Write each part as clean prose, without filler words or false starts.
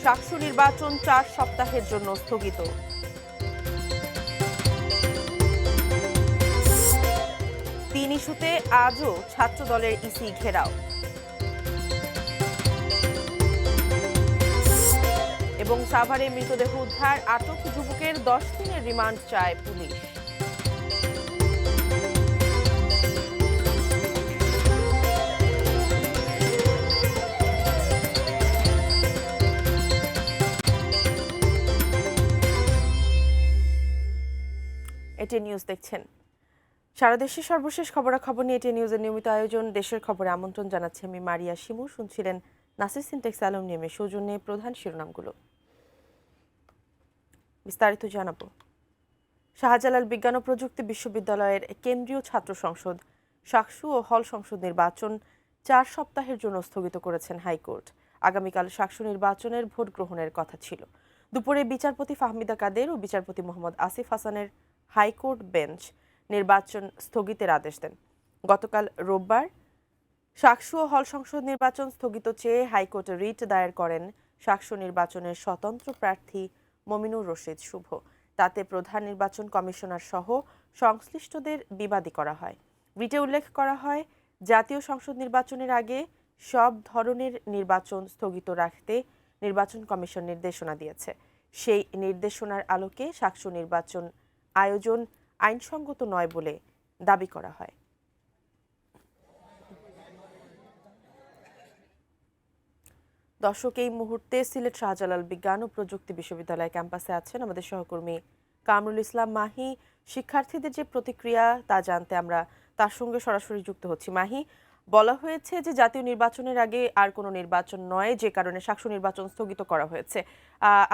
ডাকসু নির্বাচন 4 সপ্তাহের জন্য স্থগিত। তিন ইস্যুতে আজও ছাত্র দলের ইসি ঘেরাও। এবং সাভারে মৃতদেহ উদ্ধার, আটক যুবকের 10 দিনের রিমান্ড চায় পুলিশ। এটি নিউজ দেখছেন। সারা দেশের সর্বশেষ খবরাখবর নিয়ে এটি নিউজের নিয়মিত আয়োজন দেশের খবরে আমন্ত্রণ জানাচ্ছি আমি মারিয়া শিমু। শুনছিলেন নাসির সিনটেক্স অ্যালুমিনিয়ামের সৌজন্যে প্রধান শিরোনামগুলো। বিস্তারিত জানাবো। শাহজালাল বিজ্ঞান ও প্রযুক্তি বিশ্ববিদ্যালয়ের কেন্দ্রীয় ছাত্র সংসদ, শাকসু ও হল সংসদ নির্বাচন 4 সপ্তাহের জন্য স্থগিত করেছেন হাইকোর্ট। আগামীকাল শাকসু নির্বাচনের ভোট গ্রহণের কথা ছিল। দুপুরে বিচারপতি ফাহমিদা কাদের ও বিচারপতি মোহাম্মদ আসিফ হাসানের হাইকোর্ট বেঞ্চ নির্বাচন স্থগিতের আদেশ দেন। গতকাল রোববার শাকসু ও হল সংসদ নির্বাচন স্থগিত চেয়ে হাইকোর্টে রিট দায়ের করেন শাকসু নির্বাচনের স্বতন্ত্র প্রার্থী মমিনুর রশিদ শুভ। তাতে প্রধান নির্বাচন কমিশনার সহ সংশ্লিষ্টদের বিবাদী করা হয়। রিটে উল্লেখ করা হয়, জাতীয় সংসদ নির্বাচনের আগে সব ধরনের নির্বাচন স্থগিত রাখতে নির্বাচন কমিশন নির্দেশনা দিয়েছে। সেই নির্দেশনার আলোকে শাকসু নির্বাচন আয়োজন আইনসঙ্গত নয় বলে দাবি করা হয়। দর্শক, এই মুহূর্তে সিলেট শাহজালাল বিজ্ঞান ও প্রযুক্তি বিশ্ববিদ্যালয় ক্যাম্পাসে আছেন আমাদের সহকর্মী কামরুল ইসলাম মাহি। শিক্ষার্থীদের যে প্রতিক্রিয়া তা জানতে আমরা তার সঙ্গে সরাসরি যুক্ত হচ্ছি। মাহি, বলা হয়েছে যে জাতীয় নির্বাচনের আগে আর কোনো নির্বাচন নয়, যে কারণে শাকসু নির্বাচন স্থগিত করা হয়েছে।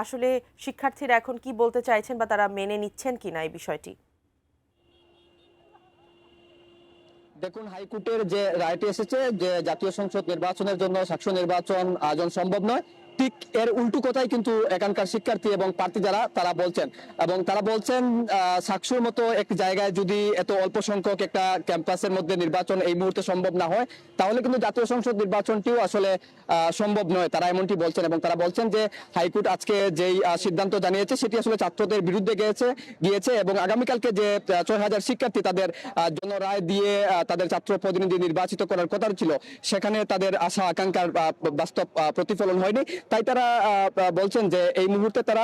আসলে শিক্ষার্থীরা এখন কি বলতে চাইছেন বা তারা মেনে নিচ্ছেন কিনা এই বিষয়টি? দেখুন, হাইকোর্টের যে রায়টি এসেছে যে জাতীয় সংসদ নির্বাচনের জন্য শাকসু নির্বাচন আয়োজন সম্ভব নয়, ঠিক এর উল্টো কথাই কিন্তু এখানকার শিক্ষার্থী এবং প্রার্থী যারা তারা বলছেন। এবং তারা বলছেন শাকসুর মতো একটি জায়গায় যদি এত অল্প সংখ্যক একটা ক্যাম্পাসের মধ্যে নির্বাচন এই মুহূর্তে সম্ভব না হয়, তাহলে কিন্তু জাতীয় সংসদ নির্বাচনটিও আসলে সম্ভব নয়। তারা এমনটি বলছেন এবং তারা বলছেন যে হাইকোর্ট আজকে যেই সিদ্ধান্ত জানিয়েছে সেটি আসলে ছাত্রদের বিরুদ্ধে গিয়েছে এবং আগামীকালকে যে 6,000 শিক্ষার্থী তাদের জনরায় দিয়ে তাদের ছাত্র প্রতিনিধি নির্বাচিত করার কথা ছিল, সেখানে তাদের আশা আকাঙ্ক্ষার বাস্তব প্রতিফলন হয়নি। তাই তারা বলছেন যে এই মুহূর্তে তারা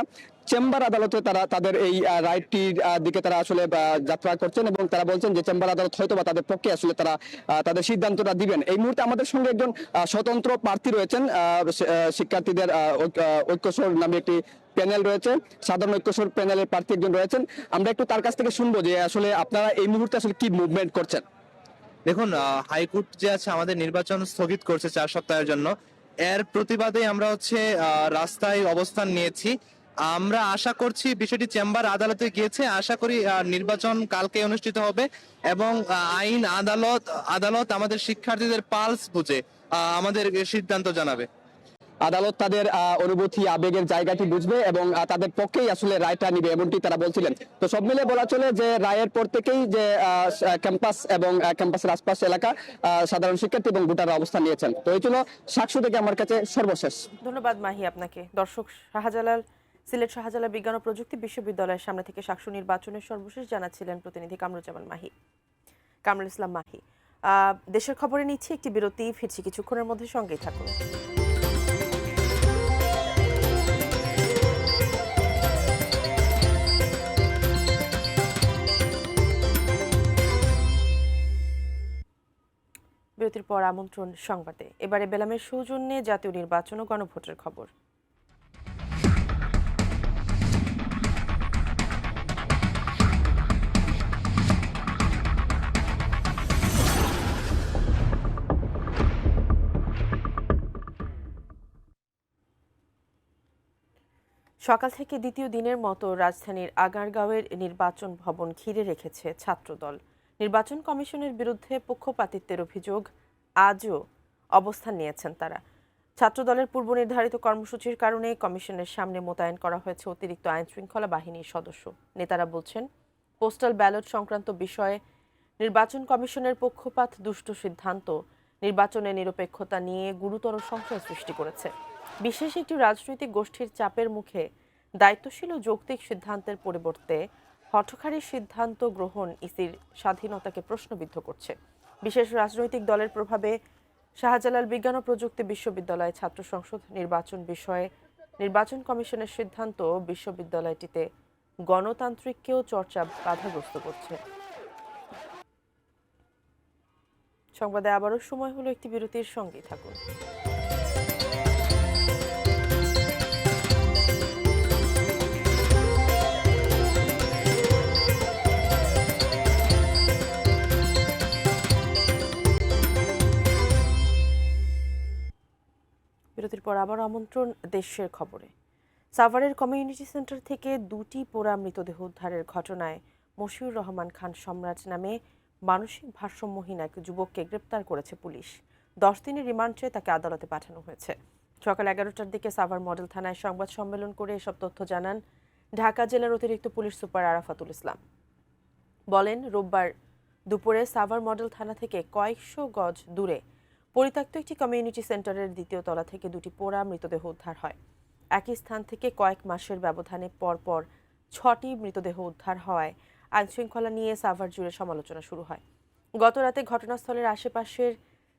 চেম্বার আদালতে তারা তাদের এই রায়টির দিকে তারা আসলে যাত্রা করছেন এবং তারা বলছেন যে চেম্বার আদালত হয়তো বা তাদের পক্ষে আসলে তারা তাদের সিদ্ধান্তটা দিবেন। এই মুহূর্তে আমাদের সঙ্গে একজন স্বতন্ত্র প্রার্থী রয়েছেন, শিক্ষার্থীদের ঐক্যস্বর নামে একটি প্যানেল রয়েছে, সাধারণ ঐক্যস্বর প্যানেলের প্রার্থী একজন রয়েছেন। আমরা একটু তার কাছ থেকে শুনবো যে আসলে আপনারা এই মুহূর্তে আসলে কি মুভমেন্ট করছেন। দেখুন, হাইকোর্ট যে আছে আমাদের নির্বাচন স্থগিত করছে 4 সপ্তাহের জন্য, এর প্রতিবাদে আমরা রাস্তায় অবস্থান নিয়েছি। আমরা আশা করছি বিষয়টি চেম্বার আদালতে গিয়েছে, আশা করি নির্বাচন কালকে অনুষ্ঠিত হবে এবং আইন আদালত আমাদের শিক্ষার্থীদের পালস বুঝে আমাদের সিদ্ধান্ত জানাবে। আদালত তাদের অনুভূতি আবেগের জায়গাটি বুঝবে এবং তাদের পক্ষেই আসলে রায়টা নিবে, এমনটি তারা বলছিলেন। তো সব মিলে বলা চলে যে রায়ের পর থেকেই যে ক্যাম্পাস এবং ক্যাম্পাসের আশপাশ এলাকা সাধারণ শিক্ষার্থী এবং ভোটাররা অবস্থান নিয়েছেন। তো এই ছিল শাকসু থেকে আমার কাছে সর্বশেষ। ধন্যবাদ মাহি আপনাকে। দর্শক, সিলেট শাহজালাল বিজ্ঞান ও প্রযুক্তি বিশ্ববিদ্যালয়ের সামনে থেকে শাকসু নির্বাচনের সর্বশেষ জানাচ্ছিলেন প্রতিনিধি কামরুল ইসলাম মাহি। দেশের খবরে নিচ্ছি একটি বিরতি, ফিরছি কিছুক্ষণের মধ্যে, সঙ্গেই থাকুন। বিরতির পর আমন্ত্রণ সংবাদে। এবারে বেলামের সৌজন্যে জাতীয় নির্বাচন ও গণভোটের খবর। সকাল থেকে দ্বিতীয় দিনের মতো রাজধানীর আগারগাঁওয়ের নির্বাচন ভবন ঘিরে রেখেছে ছাত্রদল। নির্বাচন কমিশনের বিরুদ্ধে পক্ষপাতিত্বের অভিযোগ আজও অবস্থান নিয়েছেন তারা। ছাত্রদলের পূর্ব নির্ধারিত কর্মসূচির কারণে কমিশনের সামনে মোতায়েন করা হয়েছে অতিরিক্ত আইন শৃঙ্খলা বাহিনীর সদস্য। নেতারা বলছেন, পোস্টাল ব্যালট সংক্রান্ত বিষয়ে নির্বাচন কমিশনের পক্ষপাত দুষ্ট সিদ্ধান্ত নির্বাচনের নিরপেক্ষতা নিয়ে গুরুতর সংশয় সৃষ্টি করেছে। বিশেষ একটি রাজনৈতিক গোষ্ঠীর চাপের মুখে দায়িত্বশীল ও যৌক্তিক সিদ্ধান্তের পরিবর্তে হঠকারী সিদ্ধান্ত গ্রহণ ইসির স্বাধীনতাকে প্রশ্নবিদ্ধ করছে। বিশেষ রাজনৈতিক দলের প্রভাবে শাহজালাল বিজ্ঞান ও প্রযুক্তি বিশ্ববিদ্যালয় ছাত্র সংসদ নির্বাচন বিষয়ে নির্বাচন কমিশনের সিদ্ধান্ত বিশ্ববিদ্যালয়টিতে গণতান্ত্রিককেও চর্চা বাধাগ্রস্ত করছে। সংবাদে আবারও সময় হলো একটি বিরতির, সঙ্গেই থাকুন। বিরতির পর আবার আমন্ত্রণ দেশের খবরে। সাভারের কমিউনিটি সেন্টার থেকে দুটি পোড়া মৃতদেহ উদ্ধারের ঘটনায় মশিউর রহমান খান সম্রাট নামে মানসিক ভারসাম্যহীন এক যুবককে গ্রেপ্তার করেছে পুলিশ। 10 দিনের রিমান্ড চেয়ে তাকে আদালতে পাঠানো হয়েছে। সকাল 11টার দিকে সাভার মডেল থানায় সংবাদ সম্মেলন করে এসব তথ্য জানান ঢাকা জেলার অতিরিক্ত পুলিশ সুপার আরাফাতুল ইসলাম। বলেন, রোববার দুপুরে সাভার মডেল থানা থেকে কয়েকশো গজ দূরে পরিত্যক্ত একটি কমিউনিটি সেন্টারের দ্বিতীয় তলা থেকে দুটি পোড়া মৃতদেহ উদ্ধার হয়। একই স্থান থেকে কয়েক মাসের ব্যবধানে পরপর 6টি মৃতদেহ উদ্ধার হওয়ায় আইনশৃঙ্খলা নিয়ে সাভার জুড়ে সমালোচনা শুরু হয়। গতরাতে ঘটনাস্থলের আশেপাশের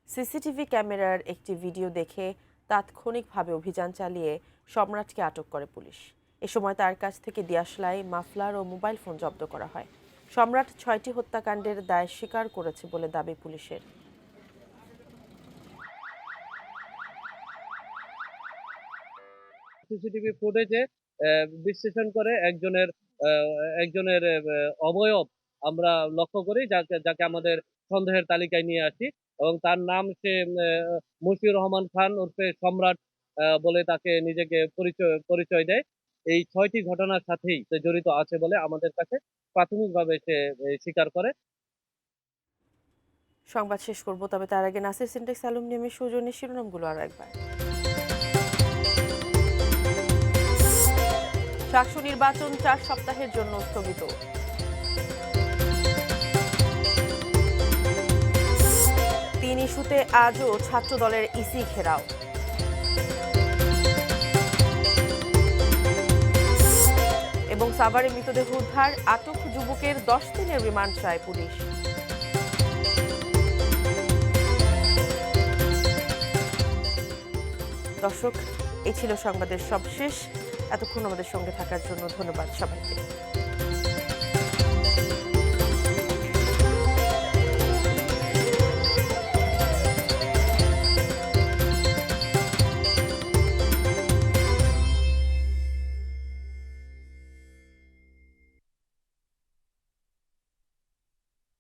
সিসিটিভি ক্যামেরার একটি ভিডিও দেখে তাৎক্ষণিকভাবে অভিযান চালিয়ে সম্রাটকে আটক করে পুলিশ। এ সময় তার কাছ থেকে দিয়াশলাই, মাফলার ও মোবাইল ফোন জব্দ করা হয়। সম্রাট 6টি হত্যাকাণ্ডের দায় স্বীকার করেছে বলে দাবি পুলিশের। সিসিটিভি ফুটেজে বিশ্লেষণ করে একজনের একজনের অবয়ব আমরা লক্ষ্য করি, যাকে যাকে আমাদের সন্দেহের তালিকায় নিয়ে আসি এবং তার নাম সে মশিউর রহমান খান উর্ফে সম্রাট বলে তাকে নিজেকে পরিচয় দেয়। এই 6টি ঘটনার সাথেই সে জড়িত আছে বলে আমাদের কাছে প্রাথমিকভাবে সে স্বীকার করে। সংবাদ শেষ করব, তবে তার আগে নাসির সিনটেক্স অ্যালুমিনিয়ামের সৌজন্যে শিরোনামগুলো আর একবার। শাকসু নির্বাচন 4 সপ্তাহের জন্য স্থগিত। তিন ইস্যুতে আজও ছাত্র দলের ইসি ঘেরাও। এবং সাভারে মৃতদেহ উদ্ধার, আটক যুবকের 10 দিনের রিমান্ড চায় পুলিশ। দর্শক, এই ছিল সংবাদের সবশেষ। এতক্ষণ আমাদের সঙ্গে থাকার জন্য ধন্যবাদ সবাইকে।